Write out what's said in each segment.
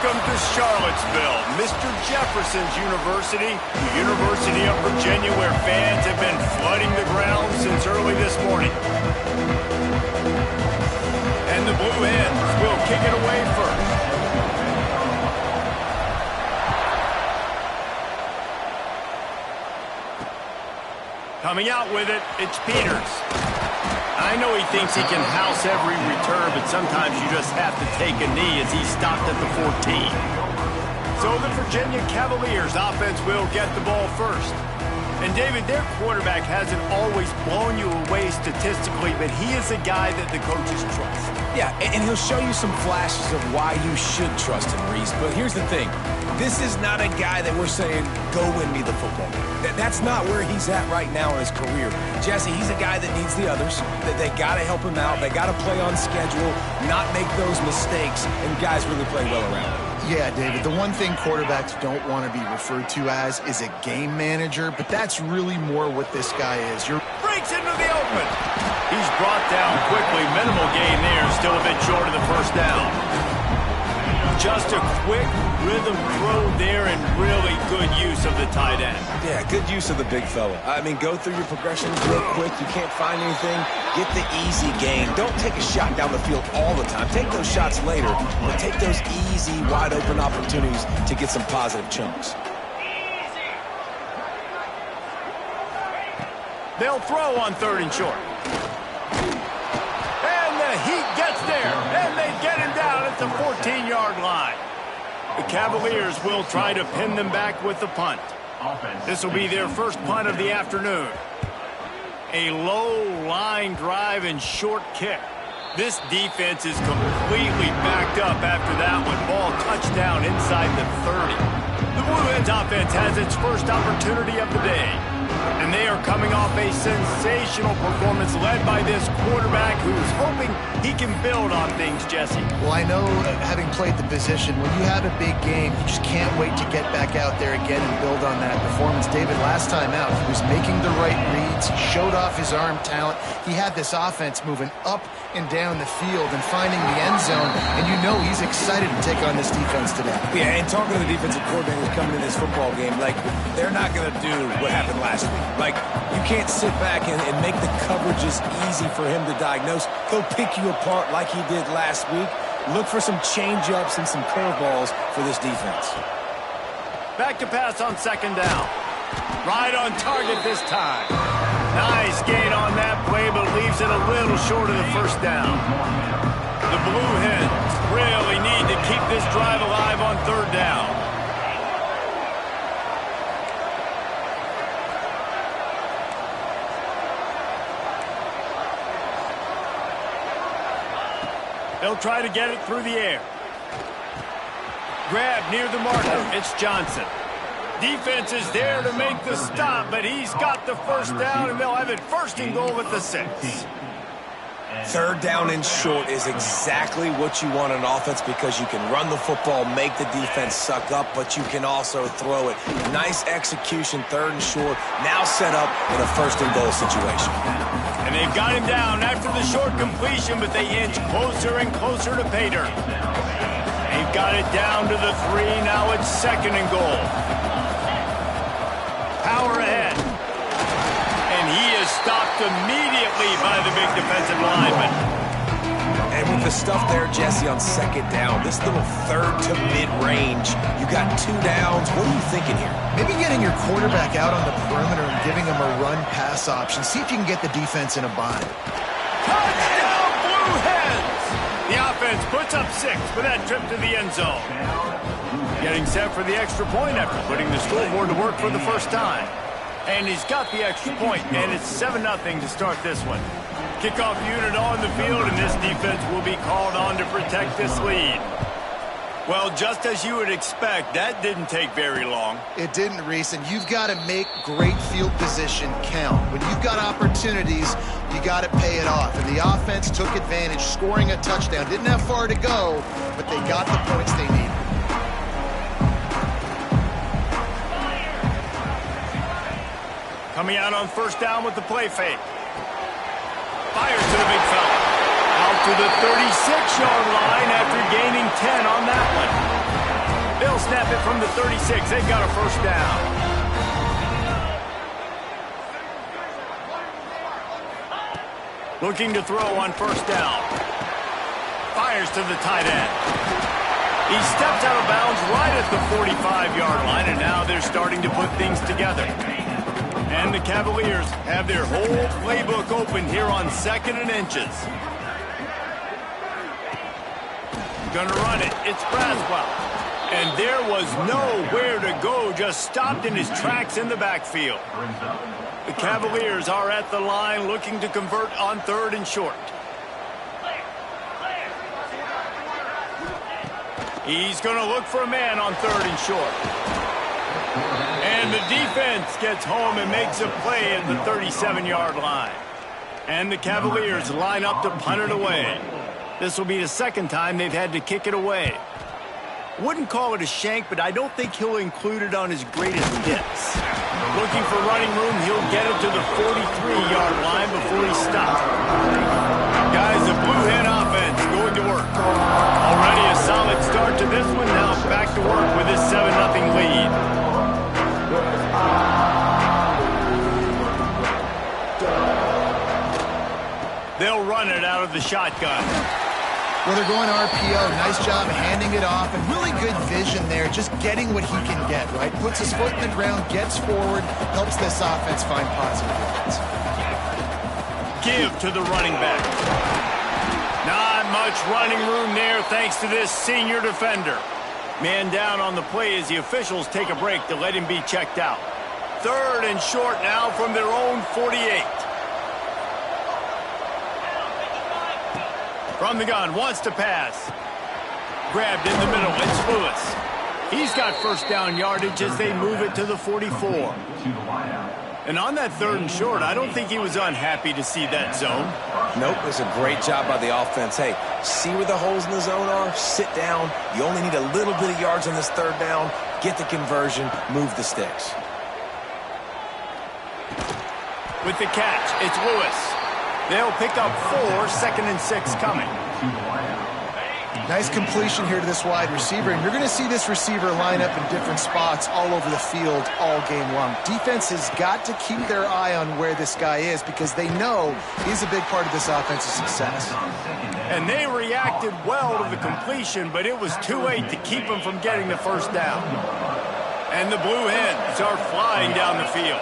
Welcome to Charlottesville, Mr. Jefferson's University, the University of Virginia, where fans have been flooding the ground since early this morning. And the Blue Hens will kick it away first. Coming out with it, it's Peters. I know he thinks he can house every return, but sometimes you just have to take a knee as he stopped at the 14. So the Virginia Cavaliers offense will get the ball first. And David, their quarterback hasn't always blown you away statistically, but he is a guy that the coaches trust. Yeah, and he'll show you some flashes of why you should trust him, Reese. But here's the thing. This is not a guy that we're saying, go win me the football game. That's not where he's at right now in his career. Jesse, he's a guy that needs the others, that they got to help him out. They got to play on schedule, not make those mistakes, and guys really play well around him. Yeah, David, the one thing quarterbacks don't want to be referred to as is a game manager, but that's really more what this guy is. Breaks into the open. He's brought down quickly. Minimal gain there, still a bit short of the first down. Just a quick rhythm throw there and really good use of the tight end. Yeah, good use of the big fella. I mean, go through your progressions real quick. You can't find anything. Get the easy gain. Don't take a shot down the field all the time. Take those shots later, but take those easy, wide-open opportunities to get some positive chunks. They'll throw on 3rd and short. And the Heat gets there, and they get him down at the 14-yard line. The Cavaliers will try to pin them back with the punt. This will be their first punt of the afternoon. A low line drive and short kick. This defense is completely backed up after that one. Ball touchdown inside the 30. The Blue Hens offense has its first opportunity of the day. And they are coming off a sensational performance led by this quarterback who's hoping he can build on things, Jesse. Well, I know, having played the position, when you have a big game, you just can't wait to get back out there again and build on that performance. David, last time out, he was making the right reads. He showed off his arm talent. He had this offense moving up and down the field and finding the end zone. And you know he's excited to take on this defense today. Yeah, and talking to the defensive coordinators coming in this football game, like, they're not going to do what happened last week. Like, you can't sit back and make the coverages easy for him to diagnose. He'll pick you apart like he did last week. Look for some change-ups and some curveballs for this defense. Back to pass on 2nd down. Right on target this time. Nice gain on that play, but leaves it a little short of the first down. The Blue Hens really need to keep this drive alive on 3rd down. They'll try to get it through the air. Grab near the marker. It's Johnson. Defense is there to make the stop, but he's got the first down, and they'll have it 1st and goal at the 6. 3rd down and short is exactly what you want on offense because you can run the football, make the defense suck up, but you can also throw it. Nice execution, 3rd and short, now set up in a 1st and goal situation. And they've got him down after the short completion, but they inch closer and closer to pay dirt. They've got it down to the 3, now it's 2nd and goal. Power ahead. And he is stopped immediately by the big defensive lineman. And with the stuff there, Jesse, on 2nd down, this little 3rd to mid-range, you got 2 downs. What are you thinking here? Maybe getting your quarterback out on the perimeter and giving him a run-pass option. See if you can get the defense in a bind. Touchdown, Blue Hens! The offense puts up 6 for that trip to the end zone. Getting set for the extra point after putting the scoreboard to work for the first time. And he's got the extra point, and it's 7-0 to start this one. Kickoff unit on the field, and this defense will be called on to protect this lead. Well, just as you would expect, that didn't take very long. It didn't, Reese, and you've got to make great field position count. When you've got opportunities, you got to pay it off. And the offense took advantage, scoring a touchdown. Didn't have far to go, but they got the points they needed. Coming out on 1st down with the play fake. Fires to the big fella. Out to the 36-yard line after gaining 10 on that one. They'll snap it from the 36. They've got a first down. Looking to throw on first down. Fires to the tight end. He stepped out of bounds right at the 45-yard line, and now they're starting to put things together. And the Cavaliers have their whole playbook open here on 2nd and inches. Gonna run it. It's Braswell. And there was nowhere to go, just stopped in his tracks in the backfield. The Cavaliers are at the line looking to convert on 3rd and short. He's going to look for a man on 3rd and short. And the defense gets home and makes a play at the 37-yard line. And the Cavaliers line up to punt it away. This will be the 2nd time they've had to kick it away. Wouldn't call it a shank, but I don't think he'll include it on his greatest hits. Looking for running room, he'll get it to the 43-yard line before he stops. Guys, the Blue Hen offense going to work. Already a solid start to this one. Now back to work with this 7-0 lead. They'll run it out of the shotgun. Well, they're going RPO. Nice job handing it off, and really good vision there, just getting what he can get, right? Puts his foot in the ground, gets forward, helps this offense find positive yards. Give to the running back. Not much running room there thanks to this senior defender. Man down on the play as the officials take a break to let him be checked out. 3rd and short now from their own 48. From the gun, wants to pass. Grabbed in the middle, it's Lewis. He's got first down yardage as they move it to the 44. And on that 3rd and short, I don't think he was unhappy to see that zone. Nope, it's a great job by the offense. Hey, see where the holes in the zone are, sit down. You only need a little bit of yards on this 3rd down. Get the conversion, move the sticks. With the catch, it's Lewis. They'll pick up 4, 2nd and 6 coming. Nice completion here to this wide receiver, and you're going to see this receiver line up in different spots all over the field all game long. Defense has got to keep their eye on where this guy is because they know he's a big part of this offense's success. And they reacted well to the completion, but it was too late to keep him from getting the first down. And the Blue Hens are flying down the field.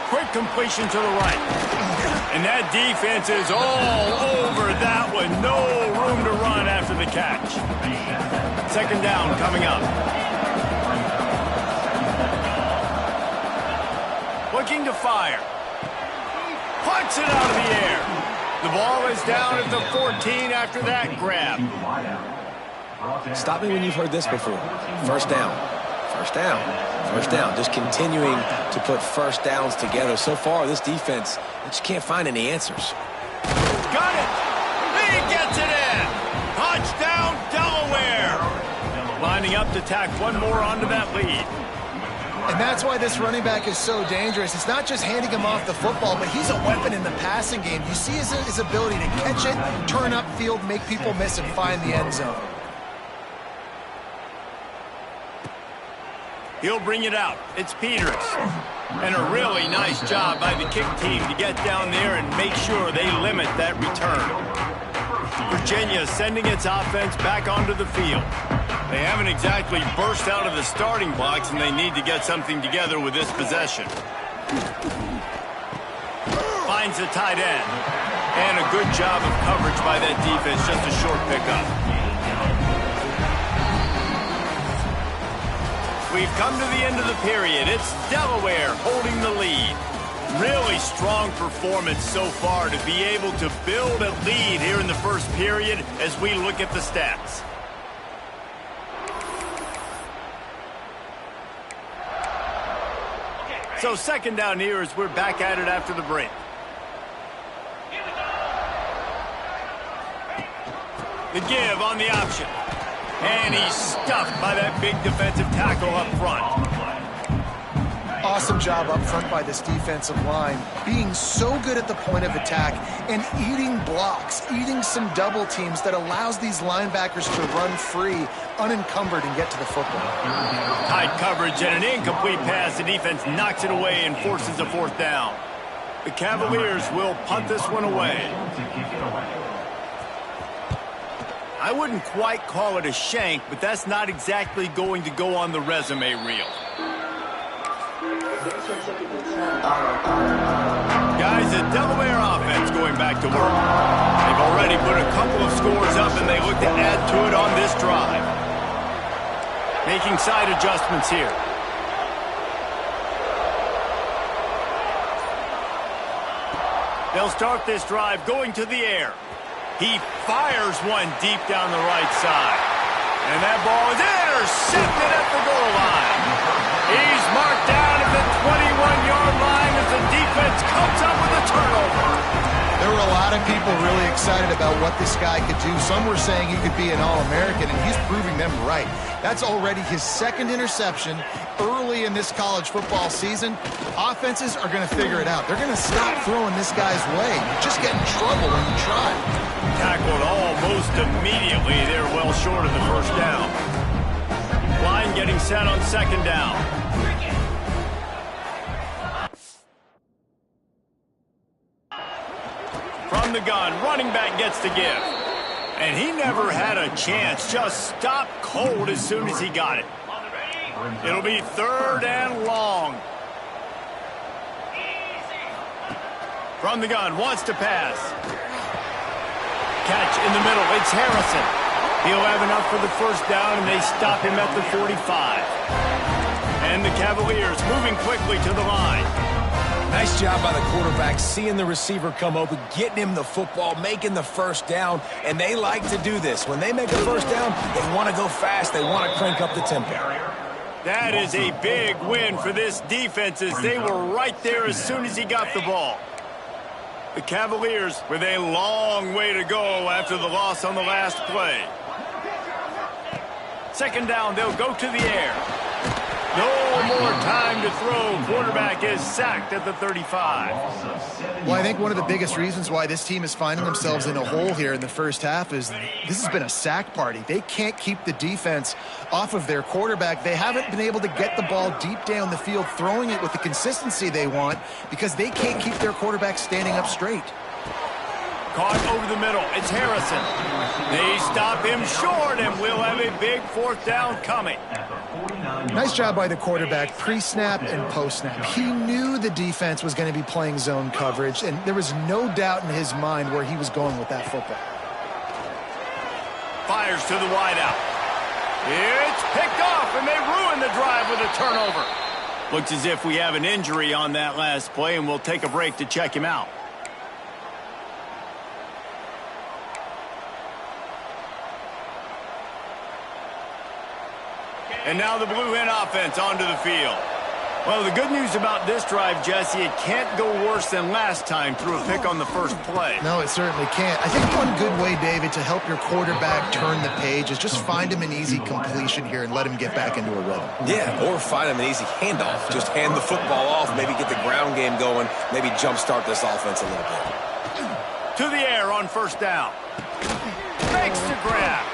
Quick completion to the right. And that defense is all over that one. No room to run after the catch. 2nd down coming up. Looking to fire. Puts it out of the air. The ball is down at the 14 after that grab. Stop me when you've heard this before. First down. First down. First down. Just continuing to put first downs together. So far, this defense, they just can't find any answers. Got it! He gets it in! Touchdown, Delaware! Lining up to tack one more onto that lead. And that's why this running back is so dangerous. It's not just handing him off the football, but he's a weapon in the passing game. You see his ability to catch it, turn upfield, make people miss, and find the end zone. He'll bring it out. It's Peters. And a really nice job by the kick team to get down there and make sure they limit that return. Virginia sending its offense back onto the field. They haven't exactly burst out of the starting blocks, and they need to get something together with this possession. Finds the tight end. And a good job of coverage by that defense. Just a short pickup. We've come to the end of the period. It's Delaware holding the lead. Really strong performance so far to be able to build a lead here in the first period as we look at the stats. So 2nd down here as we're back at it after the break. The give on the option. And he's stuffed by that big defensive tackle up front. Awesome job up front by this defensive line, being so good at the point of attack and eating blocks, eating some double teams that allows these linebackers to run free, unencumbered, and get to the football. Tight coverage and an incomplete pass. The defense knocks it away and forces a 4th down. The Cavaliers will punt this one away. I wouldn't quite call it a shank, but that's not exactly going to go on the resume reel. Guys, the Delaware offense going back to work. They've already put a couple of scores up, and they look to add to it on this drive. Making side adjustments here. They'll start this drive going to the air. He fires one deep down the right side. And that ball is intercepted at the goal line. He's marked down at the 21-yard line as the defense comes up with a turnover. There were a lot of people really excited about what this guy could do. Some were saying he could be an All-American, and he's proving them right. That's already his 2nd interception early in this college football season. Offenses are going to figure it out. They're going to stop throwing this guy's way. You just get in trouble when you try. Tackled almost immediately. They're well short of the 1st down. Line getting set on 2nd down. From the gun, running back gets the give. And he never had a chance. Just stopped cold as soon as he got it. It'll be 3rd and long. From the gun, wants to pass. Catch in the middle, it's Harrison. He'll have enough for the 1st down, and they stop him at the 45. And the Cavaliers moving quickly to the line. Nice job by the quarterback, seeing the receiver come open, getting him the football, making the 1st down, and they like to do this. When they make a 1st down, they want to go fast. They want to crank up the tempo. That is a big win for this defense as they were right there as soon as he got the ball. The Cavaliers with a long way to go after the loss on the last play. 2nd down, they'll go to the air. No more time to throw. Quarterback is sacked at the 35. Well, I think one of the biggest reasons why this team is finding themselves in a hole here in the 1st half is this has been a sack party. They can't keep the defense off of their quarterback. They haven't been able to get the ball deep down the field, throwing it with the consistency they want because they can't keep their quarterback standing up straight. Caught over the middle. It's Harrison. They stop him short, and we'll have a big 4th down coming. Nice job by the quarterback, pre-snap and post-snap. He knew the defense was going to be playing zone coverage, and there was no doubt in his mind where he was going with that football. Fires to the wideout. It's picked off, and they ruin the drive with a turnover. Looks as if we have an injury on that last play, and we'll take a break to check him out. And now the Blue Hen offense onto the field. Well, the good news about this drive, Jesse, it can't go worse than last time through a pick on the 1st play. No, it certainly can't. I think one good way, David, to help your quarterback turn the page is just find him an easy completion here and let him get back into a rhythm. Yeah, or find him an easy handoff. Just hand the football off, maybe get the ground game going, maybe jumpstart this offense a little bit. To the air on 1st down. Makes the grab.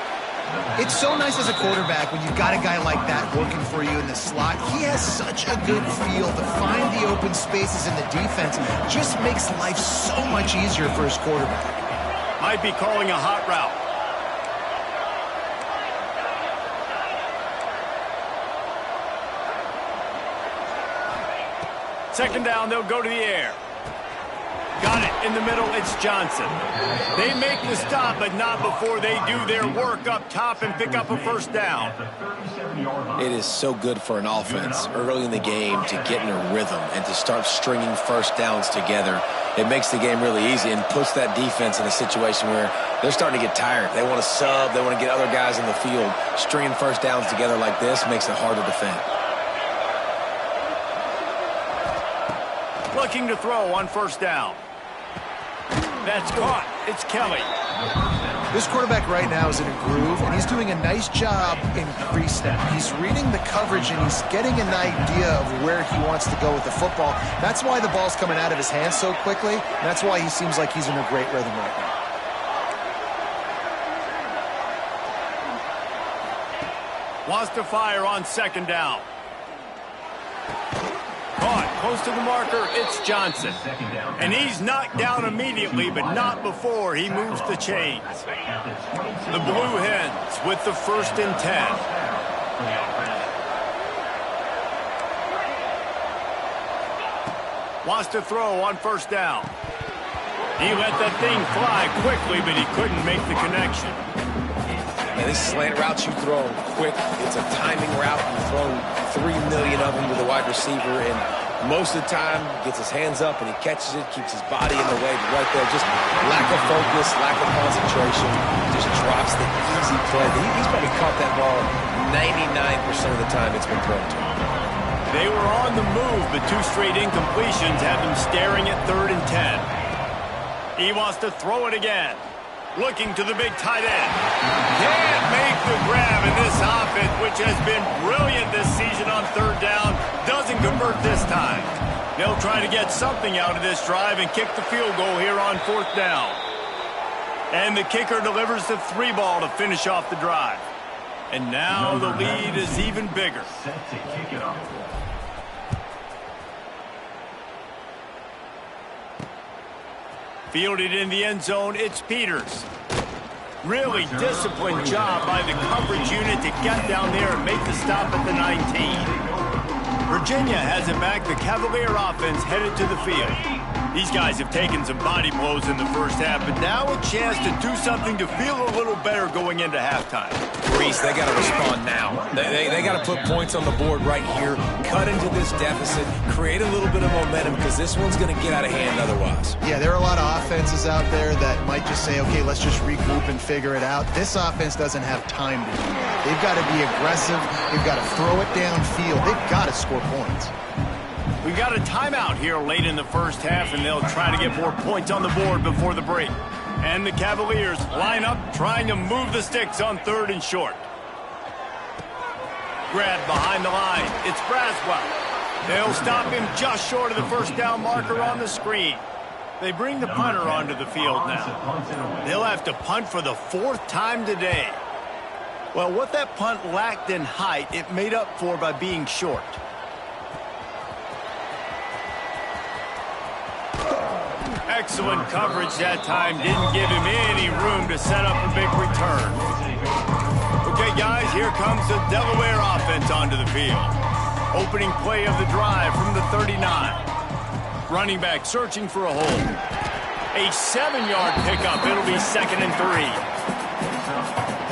It's so nice as a quarterback when you've got a guy like that working for you in the slot. He has such a good feel to find the open spaces in the defense. Just makes life so much easier for his quarterback. Might be calling a hot route. Second down, they'll go to the air. Got it in the middle, it's Johnson. They make the stop, but not before they do their work up top and pick up a 1st down. It is so good for an offense early in the game to get in a rhythm and to start stringing 1st downs together. It makes the game really easy and puts that defense in a situation where they're starting to get tired. They want to sub, they want to get other guys in the field. Stringing 1st downs together like this makes it hard to defend. Looking to throw on 1st down. That's caught. It's Kelly. This quarterback right now is in a groove, and he's doing a nice job in pre-snap. He's reading the coverage, and he's getting an idea of where he wants to go with the football. That's why the ball's coming out of his hands so quickly, and that's why he seems like he's in a great rhythm right now. Wants to fire on second down. Caught close to the marker, it's Johnson. And he's knocked down immediately, but not before he moves the chains. The Blue Hens with the 1st and 10. Wants to throw on first down. He let that thing fly quickly, but he couldn't make the connection. And this slant route you throw quick, it's a timing route. You throw 3 million of them to the wide receiver, and most of the time gets his hands up and he catches it, keeps his body in the way. But right there, just lack of focus, lack of concentration, just drops the easy play. He's probably caught that ball 99% of the time it's been thrown to him. They were on the move, but 2 straight incompletions have them staring at 3rd and 10. He wants to throw it again. Looking to the big tight end. Can't make the grab in this offense, which has been brilliant this season on 3rd down. Doesn't convert this time. They'll try to get something out of this drive and kick the field goal here on 4th down. And the kicker delivers the 3 ball to finish off the drive. And now the lead is even bigger. Set to kick it off. Fielded in the end zone, it's Peters. Really disciplined job by the coverage unit to get down there and make the stop at the 19. Virginia has it back. The Cavalier offense headed to the field. These guys have taken some body blows in the first half, but now a chance to do something to feel a little better going into halftime. Reese, they got to respond now. They got to put points on the board right here, cut into this deficit, create a little bit of momentum, because this one's going to get out of hand otherwise. Yeah, there are a lot of offenses out there that might just say, okay, let's just regroup and figure it out. This offense doesn't have time to do that. They've got to be aggressive. They've got to throw it downfield. They've got to score points. We've got a timeout here late in the first half, and they'll try to get more points on the board before the break. And the Cavaliers line up, trying to move the sticks on 3rd and short. Grab behind the line. It's Braswell. They'll stop him just short of the first down marker on the screen. They bring the punter onto the field now. They'll have to punt for the 4th time today. Well, what that punt lacked in height, it made up for by being short. Excellent coverage that time. Didn't give him any room to set up a big return. Okay, guys, here comes the Delaware offense onto the field. Opening play of the drive from the 39. Running back searching for a hole. A 7-yard pickup. It'll be 2nd and 3.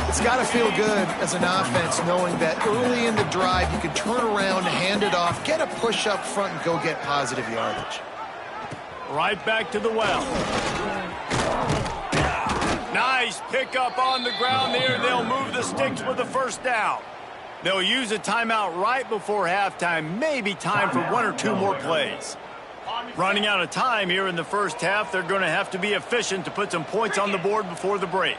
It's got to feel good as an offense knowing that early in the drive you can turn around, hand it off, get a push up front, and go get positive yardage. Right back to the well. Nice pickup on the ground there. They'll move the sticks with the first down. They'll use a timeout right before halftime. Maybe time for 1 or 2 more plays. Running out of time here in the first half. They're going to have to be efficient to put some points on the board before the break.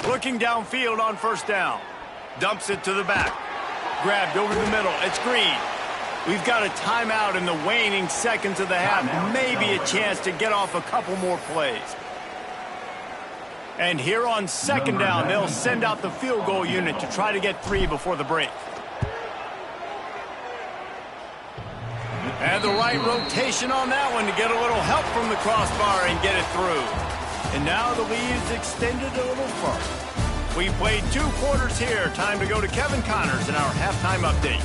Looking downfield on first down. Dumps it to the back. Grabbed over the middle. It's Green. We've got a timeout in the waning seconds of the half. Maybe a chance to get off a couple more plays. And here on 2nd down, they'll send out the field goal unit to try to get 3 before the break. And the right rotation on that one to get a little help from the crossbar and get it through. And now the lead's extended a little further. We played 2 quarters here. Time to go to Kevin Connors in our halftime update.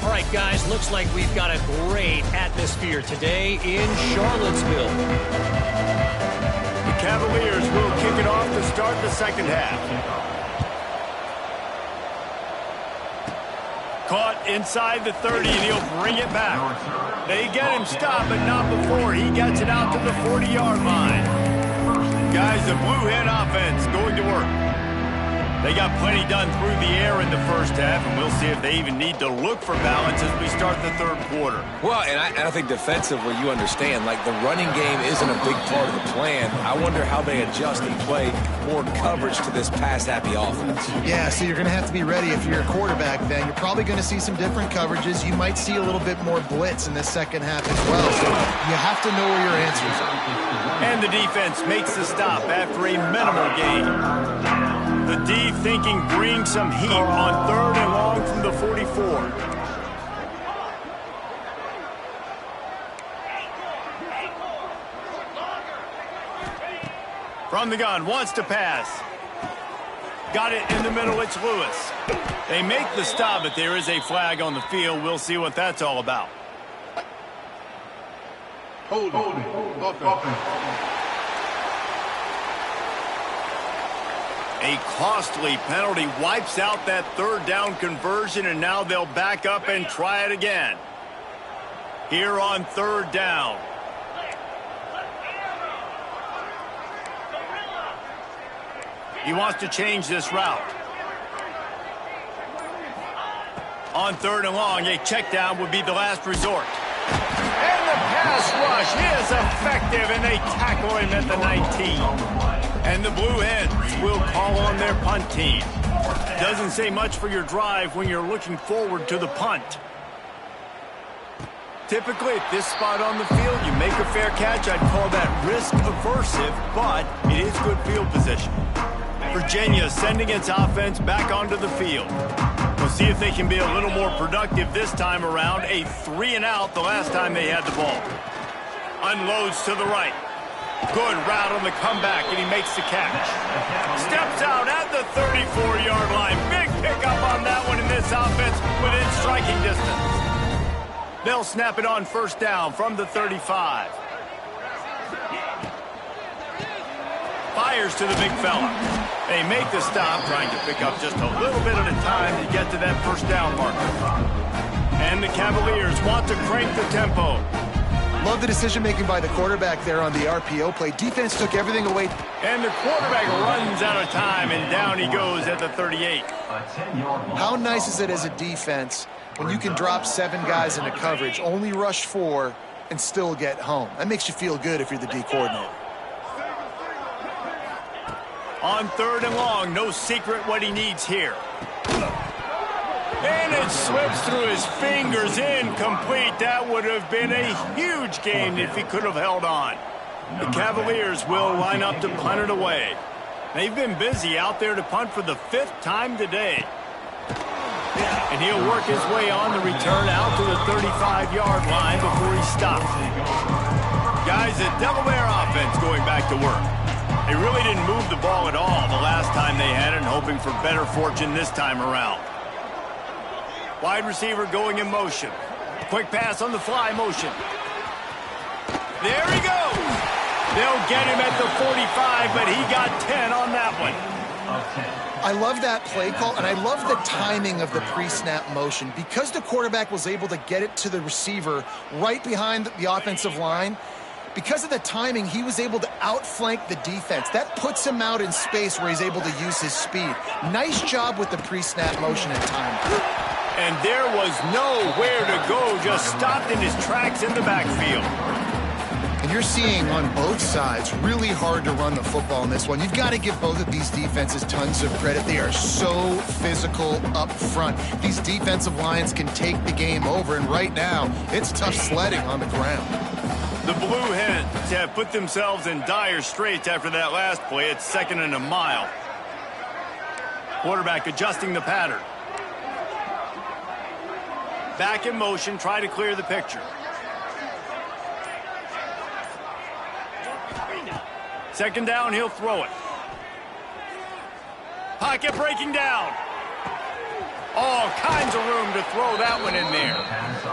All right, guys, looks like we've got a great atmosphere today in Charlottesville. The Cavaliers will kick it off to start the 2nd half. Caught inside the 30, and he'll bring it back. They get him stopped, but not before he gets it out to the 40-yard line. Guys, the Blue Hen offense going to work. They got plenty done through the air in the first half, and we'll see if they even need to look for balance as we start the third quarter. Well, and I think defensively, you understand, like the running game isn't a big part of the plan. I wonder how they adjust and play more coverage to this pass-happy offense. Yeah, so you're going to have to be ready if you're a quarterback then. You're probably going to see some different coverages. You might see a little bit more blitz in the second half as well. So you have to know where your answers are. And the defense makes the stop after a minimal gain. The D thinking bring some heat on third and long from the 44. From the gun, wants to pass. Got it in the middle, it's Lewis. They make the stop, but there is a flag on the field. We'll see what that's all about. Hold it. A costly penalty wipes out that third down conversion, and now they'll back up and try it again. Here on third down. He wants to change this route. On third and long, a check down would be the last resort. And the pass rush is effective, and they tackle him at the 19. And the Blue Hens will call on their punt team. Doesn't say much for your drive when you're looking forward to the punt. Typically at this spot on the field, you make a fair catch. I'd call that risk aversive, but it is good field position. Virginia sending its offense back onto the field. We'll see if they can be a little more productive this time around. A 3-and-out the last time they had the ball. Unloads to the right. Good route on the comeback, and he makes the catch. Steps out at the 34-yard line. Big pickup on that one in this offense within striking distance. They'll snap it on first down from the 35. Fires to the big fella. They make the stop, trying to pick up just a little bit at a time to get to that first down marker. And the Cavaliers want to crank the tempo. Love the decision-making by the quarterback there on the RPO play. Defense took everything away. And the quarterback runs out of time, and down he goes at the 38. How nice is it as a defense when you can drop 7 guys into coverage, only rush 4, and still get home? That makes you feel good if you're the D coordinator. On third and long, no secret what he needs here. And it slips through his fingers, incomplete. That would have been a huge gain if he could have held on. The Cavaliers will line up to punt it away. They've been busy out there to punt for the 5th time today. And he'll work his way on the return out to the 35-yard line before he stops. Guys, the Delaware offense going back to work. They really didn't move the ball at all the last time they had it, and hoping for better fortune this time around. Wide receiver going in motion. Quick pass on the fly motion. There he goes. They'll get him at the 45, but he got 10 on that one. I love that play call, and I love the timing of the pre-snap motion. Because the quarterback was able to get it to the receiver right behind the offensive line, because of the timing, he was able to outflank the defense. That puts him out in space where he's able to use his speed. Nice job with the pre-snap motion and timing. And there was nowhere to go, just stopped in his tracks in the backfield. And you're seeing on both sides, really hard to run the football in this one. You've got to give both of these defenses tons of credit. They are so physical up front. These defensive lines can take the game over, and right now, it's tough sledding on the ground. The Blue Hens have put themselves in dire straits after that last play. It's 2nd and a mile. Quarterback adjusting the pattern. Back in motion, try to clear the picture. Second down, he'll throw it. Pocket breaking down. All kinds of room to throw that one in there.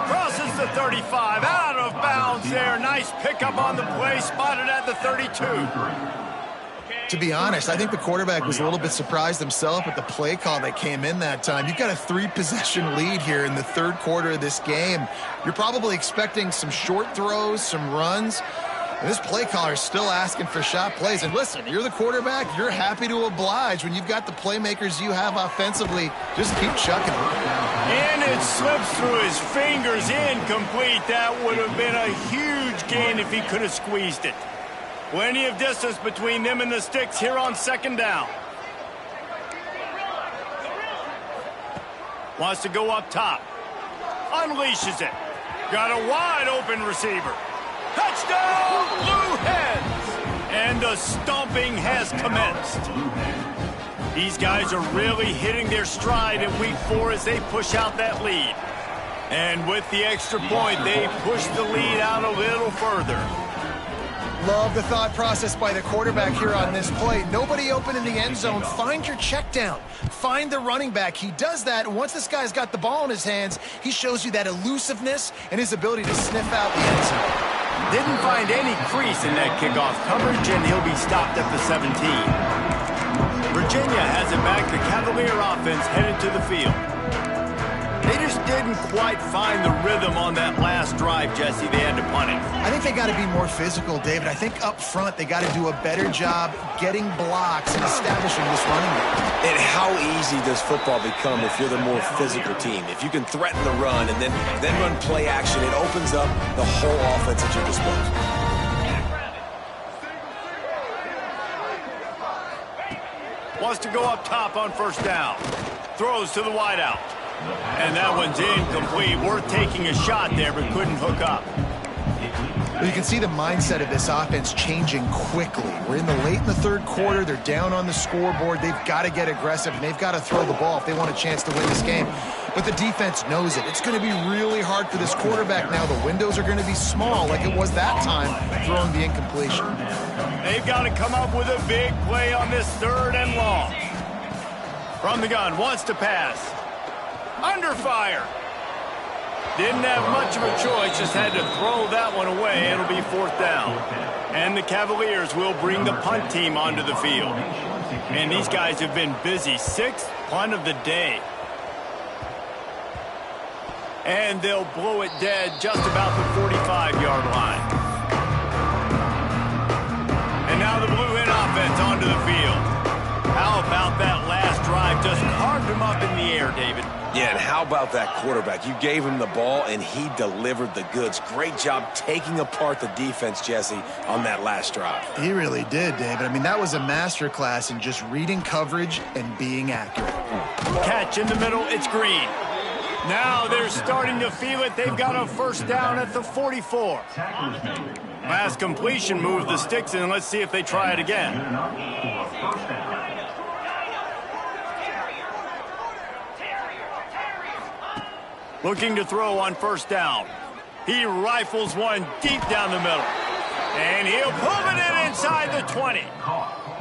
Crosses the 35, out of bounds there. Nice pickup on the play, spotted at the 32. To be honest, I think the quarterback was a little bit surprised himself at the play call that came in that time. You've got a 3-possession lead here in the third quarter of this game. You're probably expecting some short throws, some runs. And this play caller is still asking for shot plays. And listen, you're the quarterback. You're happy to oblige when you've got the playmakers you have offensively. Just keep chucking it. And it slips through his fingers, incomplete. That would have been a huge gain if he could have squeezed it. Plenty of distance between them and the sticks here on second down. Wants to go up top. Unleashes it. Got a wide open receiver. Touchdown, Blue Hens! And the stomping has commenced. These guys are really hitting their stride in week 4 as they push out that lead. And with the extra point, they push the lead out a little further. Love the thought process by the quarterback here on this play. Nobody open in the end zone. Find your check down. Find the running back. He does that, and once this guy's got the ball in his hands, he shows you that elusiveness and his ability to sniff out the end zone. Didn't find any crease in that kickoff coverage, and he'll be stopped at the 17. Virginia has it back. The Cavalier offense headed to the field. They just didn't quite find the rhythm on that last drive, Jesse. They had to punt it. I think they got to be more physical, David. I think up front they got to do a better job getting blocks and establishing this running game. And how easy does football become if you're the more physical team? If you can threaten the run and then run play action, it opens up the whole offense at your disposal. Wants to go up top on first down. Throws to the wideout. And that one's incomplete. Worth taking a shot there, but couldn't hook up. Well, you can see the mindset of this offense changing quickly. We're late in the third quarter. They're down on the scoreboard. They've got to get aggressive, and they've got to throw the ball if they want a chance to win this game. But the defense knows it. It's going to be really hard for this quarterback now. The windows are going to be small like it was that time throwing the incompletion. They've got to come up with a big play on this 3rd and long. From the gun, wants to pass. Under fire. Didn't have much of a choice, just had to throw that one away. It'll be 4th down. And the Cavaliers will bring the punt team onto the field. And these guys have been busy. 6th punt of the day. And they'll blow it dead just about the 45-yard line. And now the Blue Hen offense onto the field. How about that last drive? Just carved him up in the air, David. Yeah, and how about that quarterback? You gave him the ball, and he delivered the goods. Great job taking apart the defense, Jesse, on that last drive. He really did, David. I mean, that was a masterclass in just reading coverage and being accurate. Catch in the middle, it's Green. Now they're starting to feel it. They've got a first down at the 44. Last completion moved the sticks in. Let's see if they try it again. Looking to throw on first down. He rifles one deep down the middle. And he'll pull it in inside the 20.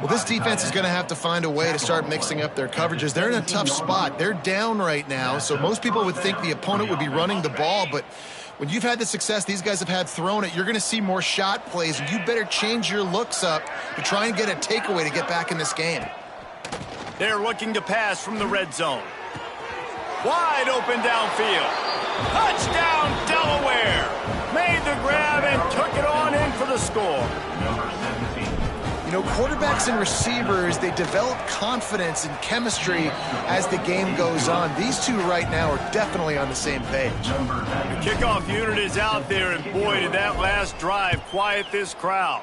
Well, this defense is going to have to find a way to start mixing up their coverages. They're in a tough spot. They're down right now, so most people would think the opponent would be running the ball, but when you've had the success these guys have had throwing it, you're going to see more shot plays, and you better change your looks up to try and get a takeaway to get back in this game. They're looking to pass from the red zone. Wide open downfield. Touchdown, Delaware. Made the grab and took it on in for the score. You know, quarterbacks and receivers, they develop confidence and chemistry as the game goes on. These two right now are definitely on the same page. The kickoff unit is out there, and boy, did that last drive quiet this crowd.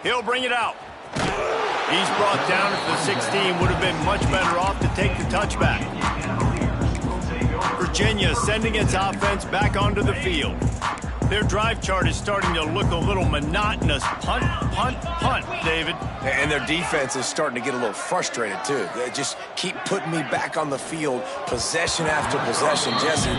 He'll bring it out. He's brought down at the 16. Would have been much better off to take the touchback. Virginia sending its offense back onto the field. Their drive chart is starting to look a little monotonous. Punt, punt, punt, David. And their defense is starting to get a little frustrated, too. They just keep putting me back on the field, possession after possession. Jesse,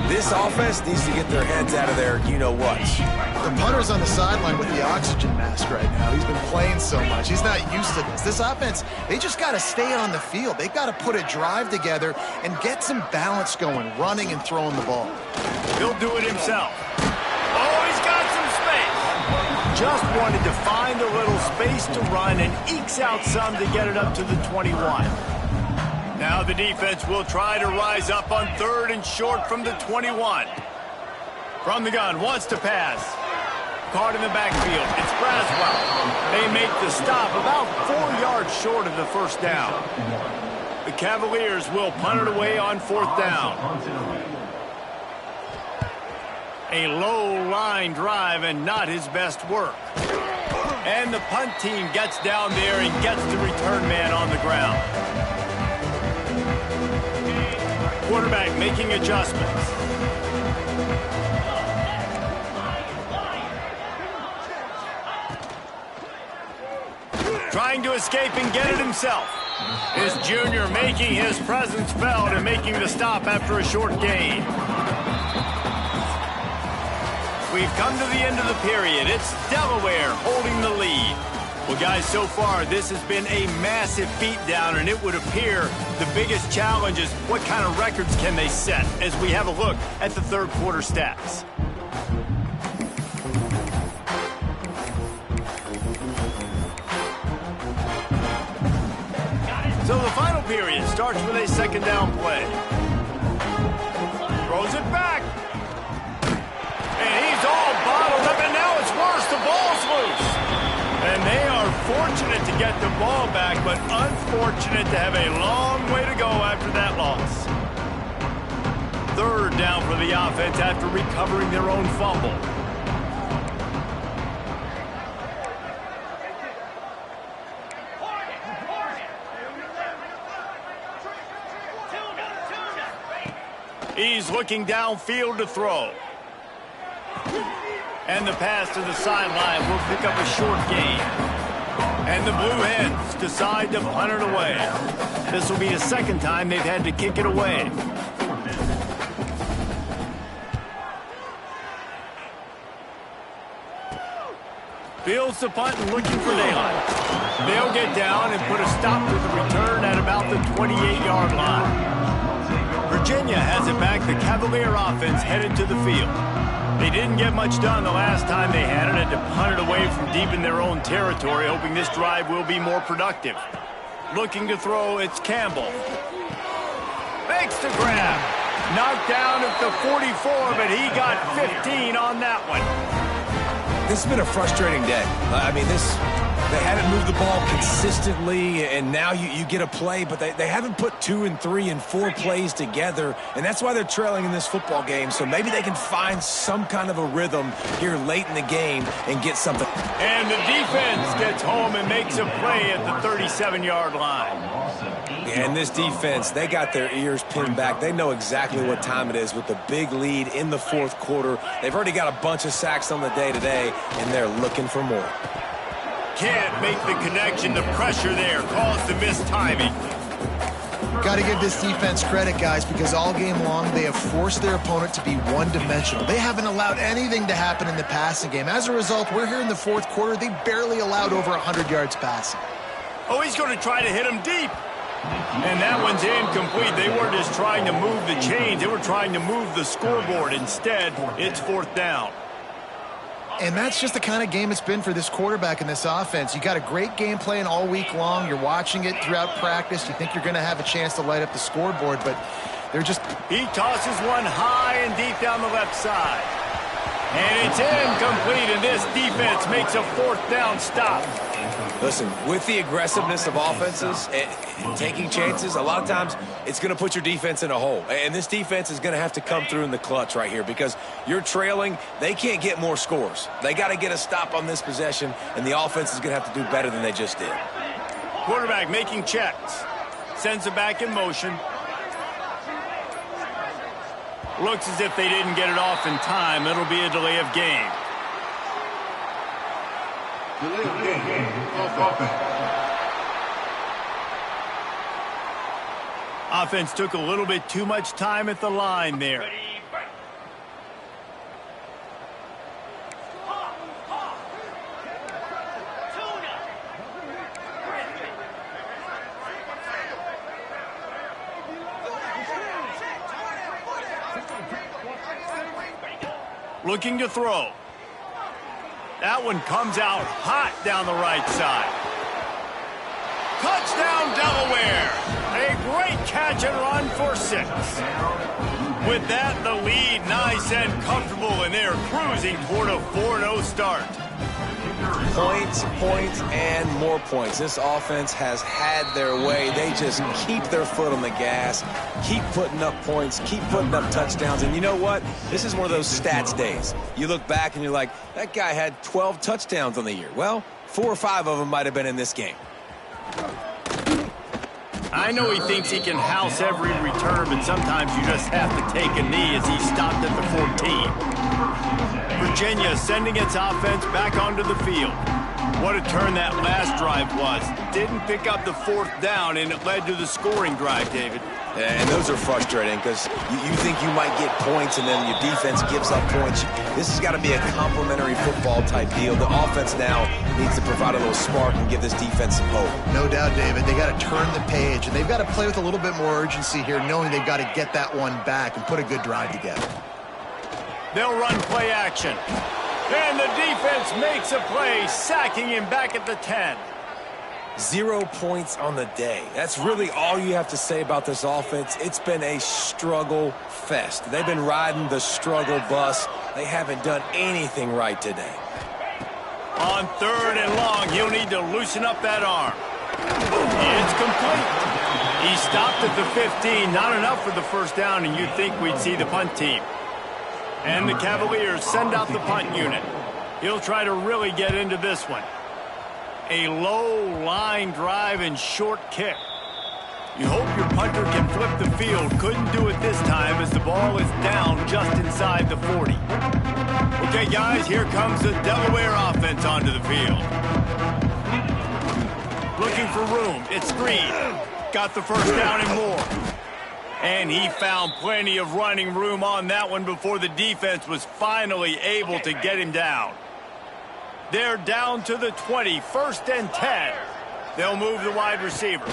this offense needs to get their heads out of their you-know-whats. The punter's on the sideline with the oxygen mask right now. He's been playing so much. He's not used to this. This offense, they just got to stay on the field. They've got to put a drive together and get some balance going, running and throwing the ball. He'll do it himself. Oh, he's got some space. Just wanted to find a little space to run and ekes out some to get it up to the 21. Now the defense will try to rise up on 3rd and short from the 21. From the gun, wants to pass. Caught in the backfield. It's Braswell. They make the stop about 4 yards short of the first down. The Cavaliers will punt it away on 4th down. A low line drive and not his best work. And the punt team gets down there and gets the return man on the ground. Quarterback making adjustments. Trying to escape and get it himself. His junior making his presence felt and making the stop after a short gain. We've come to the end of the period. It's Delaware holding the lead. Well, guys, so far this has been a massive beatdown, and it would appear the biggest challenge is what kind of records can they set as we have a look at the third quarter stats. So the final period starts with a second down play. Throws it back. And he's all bottled up, and now it's worse. The ball's loose. And they are fortunate to get the ball back, but unfortunate to have a long way to go after that loss. Third down for the offense after recovering their own fumble. He's looking downfield to throw. And the pass to the sideline will pick up a short gain. And the Blue Hens decide to punt it away. This will be the second time they've had to kick it away. Fields the punt and looking for daylight. They'll get down and put a stop to the return at about the 28-yard line. Virginia has it back. The Cavalier offense headed to the field. They didn't get much done the last time they had it, and to punt it away from deep in their own territory, hoping this drive will be more productive. Looking to throw, it's Campbell. Makes the grab. Knocked down at the 44, but he got 15 on that one. This has been a frustrating day. I mean, they haven't moved the ball consistently, and now you get a play, but they haven't put 2 and 3 and 4 plays together, and that's why they're trailing in this football game. So maybe they can find some kind of a rhythm here late in the game and get something. And the defense gets home and makes a play at the 37-yard line. And this defense, they got their ears pinned back. They know exactly what time it is with the big lead in the fourth quarter. They've already got a bunch of sacks on the day today, and they're looking for more. Can't make the connection. The pressure there caused the mistiming. Got to give this defense credit, guys, because all game long they have forced their opponent to be one-dimensional. They haven't allowed anything to happen in the passing game. As a result, we're here in the fourth quarter. They barely allowed over 100 yards passing. Oh, he's going to try to hit him deep. And that one's incomplete. They weren't just trying to move the chains. They were trying to move the scoreboard. Instead, it's fourth down. And that's just the kind of game it's been for this quarterback in this offense. You got a great game plan all week long. You're watching it throughout practice. You think you're going to have a chance to light up the scoreboard, but they're just... He tosses one high and deep down the left side. And it's incomplete, and this defense makes a fourth down stop. Listen, with the aggressiveness of offenses and taking chances, a lot of times it's going to put your defense in a hole. And this defense is going to have to come through in the clutch right here because you're trailing. They can't get more scores. They got to get a stop on this possession, and the offense is going to have to do better than they just did. Quarterback making checks. Sends it back in motion. Looks as if they didn't get it off in time. It'll be a delay of game. Offense took a little bit too much time at the line there. Looking to throw. That one comes out hot down the right side. Touchdown, Delaware. A great catch and run for 6. With that, the lead nice and comfortable, and they're cruising toward a 4-0 start. Points, points, and more points. This offense has had their way. They just keep their foot on the gas, keep putting up points, keep putting up touchdowns. And you know what? This is one of those stats days. You look back and you're like, that guy had 12 touchdowns on the year. Well, 4 or 5 of them might have been in this game. I know he thinks he can house every return, but sometimes you just have to take a knee as he stopped at the 14. Virginia sending its offense back onto the field. What a turn that last drive was. Didn't pick up the 4th down, and it led to the scoring drive, David. And those are frustrating because you think you might get points and then your defense gives up points. This has got to be a complementary football type deal. The offense now needs to provide a little spark and give this defense some hope. No doubt, David. They got to turn the page, and they've got to play with a little bit more urgency here, knowing they've got to get that one back and put a good drive together. They'll run play action. And the defense makes a play, sacking him back at the 10. 0 points on the day. That's really all you have to say about this offense. It's been a struggle fest. They've been riding the struggle bus. They haven't done anything right today. On 3rd and long, he'll need to loosen up that arm. It's complete. He stopped at the 15. Not enough for the first down, and you'd think we'd see the punt team. And the Cavaliers send out the punt unit. He'll try to really get into this one. A low line drive and short kick. You hope your punter can flip the field. Couldn't do it this time as the ball is down just inside the 40. Okay, guys, here comes the Delaware offense onto the field. Looking for room. It's Green. Got the first down and more. And he found plenty of running room on that one before the defense was finally able to get him down. They're down to the 20, 1st and 10. They'll move the wide receiver.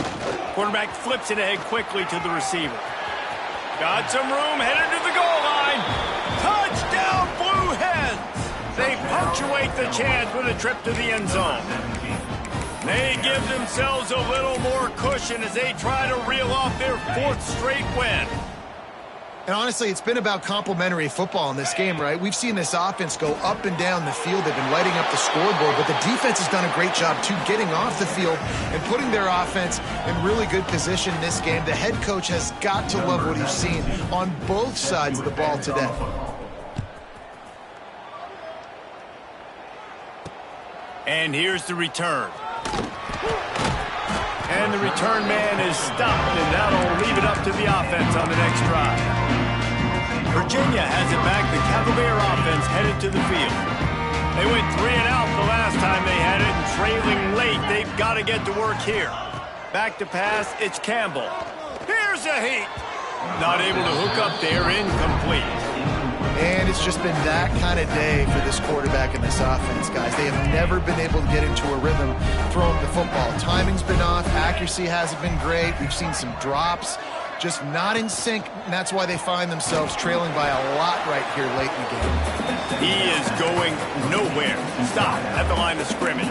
Quarterback flips it ahead quickly to the receiver. Got some room, headed to the goal line. Touchdown, Blue Hens! They punctuate the chance with a trip to the end zone. They give themselves a little more cushion as they try to reel off their 4th straight win. And honestly, it's been about complementary football in this game, right? We've seen this offense go up and down the field. They've been lighting up the scoreboard, but the defense has done a great job, too, getting off the field and putting their offense in really good position in this game. The head coach has got to love what he's seen on both sides of the ball today. And here's the return. And the return man is stopped, and that'll leave it up to the offense on the next drive. Virginia has it back. The Cavalier offense headed to the field. They went 3 and out the last time they had it, and trailing late, they've got to get to work here. Back to pass, it's Campbell. Here's a heat. Not able to hook up there, incomplete. And it's just been that kind of day for this quarterback and this offense, guys. They have never been able to get into a rhythm throwing the football. Timing's been off. Accuracy hasn't been great. We've seen some drops. Just not in sync, and that's why they find themselves trailing by a lot right here late in the game. He is going nowhere. Stop at the line of scrimmage.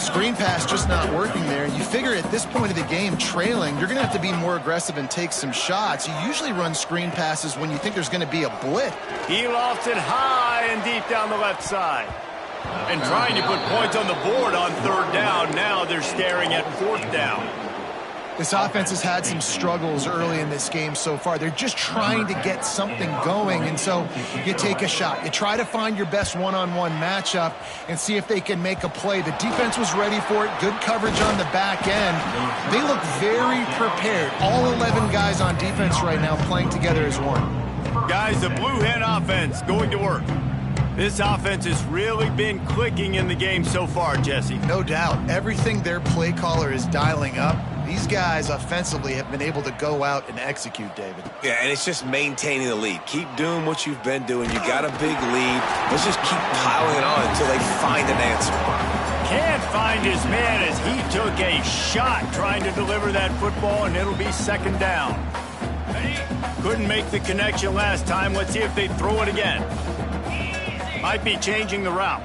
Screen pass just not working there. You figure at this point of the game, trailing, you're going to have to be more aggressive and take some shots. You usually run screen passes when you think there's going to be a blitz. He lofts it high and deep down the left side. And trying to put points on the board on 3rd down. Now they're staring at 4th down. This offense has had some struggles early in this game so far. They're just trying to get something going, and so you take a shot. You try to find your best one-on-one matchup and see if they can make a play. The defense was ready for it. Good coverage on the back end. They look very prepared. All 11 guys on defense right now playing together as one. Guys, the Blue Hen offense going to work. This offense has really been clicking in the game so far, Jesse. No doubt. Everything their play caller is dialing up, these guys offensively have been able to go out and execute, David. Yeah, and it's just maintaining the lead. Keep doing what you've been doing. You got a big lead. Let's just keep piling it on until they find an answer. Can't find his man as he took a shot trying to deliver that football, and it'll be 2nd down. Couldn't make the connection last time. Let's see if they throw it again. Might be changing the route.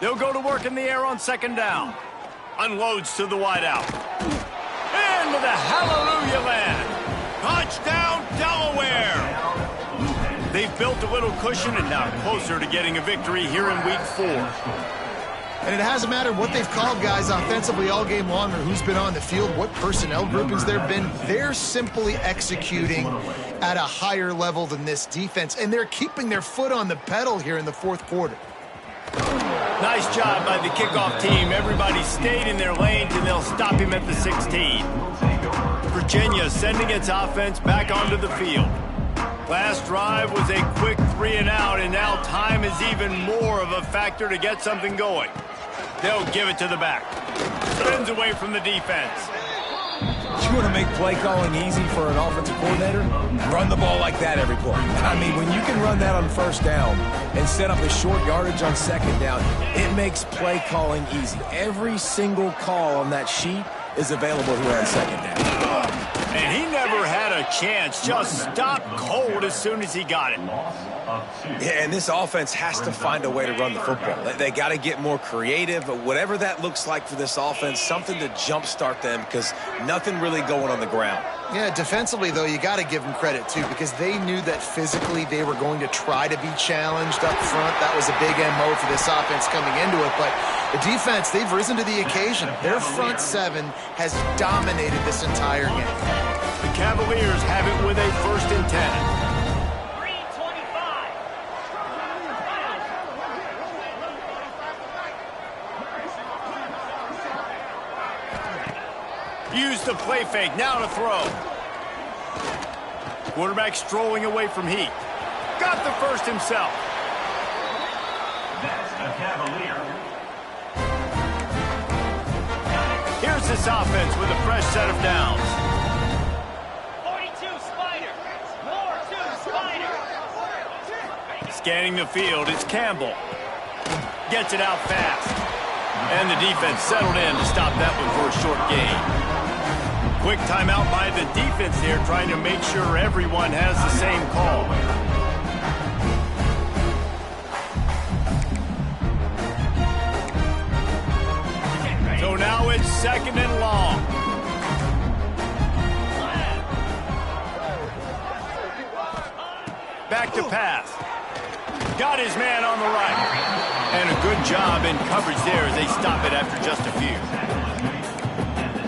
They'll go to work in the air on 2nd down. Unloads to the wideout. And into the Hallelujah land. Touchdown, Delaware. They've built a little cushion and now closer to getting a victory here in Week 4. And it hasn't mattered what they've called guys offensively all game long or who's been on the field, what personnel groupings there have been. They're simply executing at a higher level than this defense, and they're keeping their foot on the pedal here in the fourth quarter. Nice job by the kickoff team. Everybody stayed in their lanes, and they'll stop him at the 16. Virginia sending its offense back onto the field. Last drive was a quick 3-and-out, and now time is even more of a factor to get something going. They'll give it to the back. Spins away from the defense. You want to make play calling easy for an offensive coordinator? Run the ball like that every play. I mean, when you can run that on first down and set up a short yardage on second down, it makes play calling easy. Every single call on that sheet is available here on second down. And he never had a chance. Just stopped cold as soon as he got it. Yeah, and this offense has to find a way to run the football. They got to get more creative, but whatever that looks like for this offense, something to jumpstart them because nothing really going on the ground. Yeah, defensively, though, you got to give them credit, too, because they knew that physically they were going to try to be challenged up front. That was a big MO for this offense coming into it. But the defense, they've risen to the occasion. Their front seven has dominated this entire game. The Cavaliers have it with a 1st and 10. Use the play fake, now to throw. Quarterback strolling away from heat. Got the first himself. That's a Cavalier. Here's this offense with a fresh set of downs. 42 Spider. More 2 Spider. Scanning the field, it's Campbell. Gets it out fast. And the defense settled in to stop that one for a short gain. Quick timeout by the defense there, trying to make sure everyone has the same call. So now it's 2nd and long. Back to pass. Got his man on the right. And a good job in coverage there as they stop it after just a few.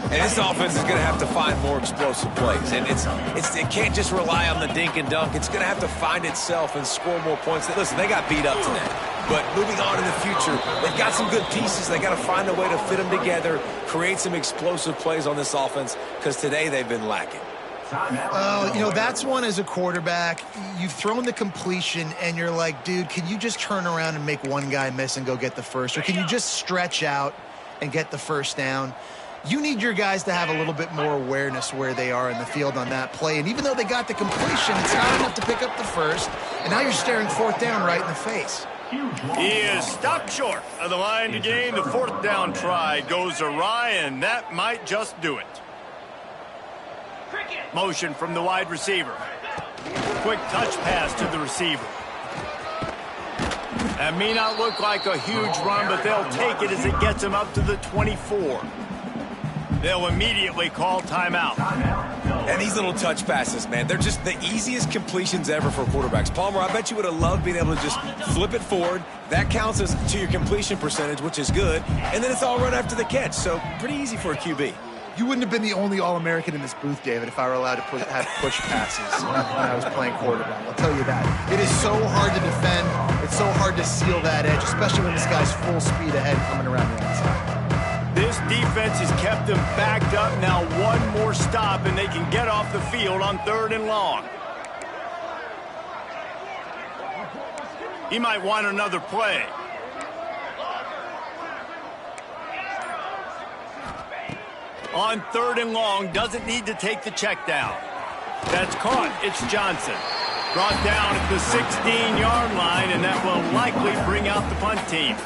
And this offense is going to have to find more explosive plays. And it can't just rely on the dink and dunk. It's going to have to find itself and score more points. Listen, they got beat up today. But moving on in the future, they've got some good pieces. They got to find a way to fit them together, create some explosive plays on this offense, because today they've been lacking. You know, that's one as a quarterback. You've thrown the completion, and you're like, dude, can you just turn around and make one guy miss and go get the first? Or can you just stretch out and get the first down? You need your guys to have a little bit more awareness where they are in the field on that play. And even though they got the completion, it's not enough to pick up the first. And now you're staring 4th down right in the face. He is stopped short of the line to gain. The 4th down try goes awry, and that might just do it. Motion from the wide receiver. Quick touch pass to the receiver. That may not look like a huge run, but they'll take it as it gets them up to the 24. They'll immediately call timeout. And these little touch passes, man, they're just the easiest completions ever for quarterbacks. Palmer, I bet you would have loved being able to just flip it forward. That counts as to your completion percentage, which is good. And then it's all run after the catch, so pretty easy for a QB. You wouldn't have been the only All-American in this booth, David, if I were allowed to have push passes when I was playing quarterback. I'll tell you that. It is so hard to defend. It's so hard to seal that edge, especially when this guy's full speed ahead coming around the outside. This defense has kept them backed up. Now one more stop, and they can get off the field on 3rd and long. He might want another play. On 3rd and long, doesn't need to take the check down. That's caught. It's Johnson. Brought down at the 16-yard line, and that will likely bring out the punt team.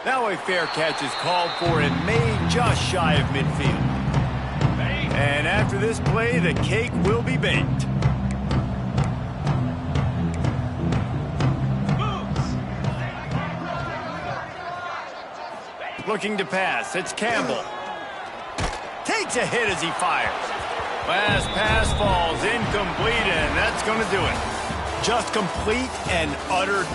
Now a fair catch is called for and made just shy of midfield. And after this play, the cake will be baked. Looking to pass. It's Campbell. Takes a hit as he fires. Last pass falls incomplete, and that's going to do it. Just complete and utter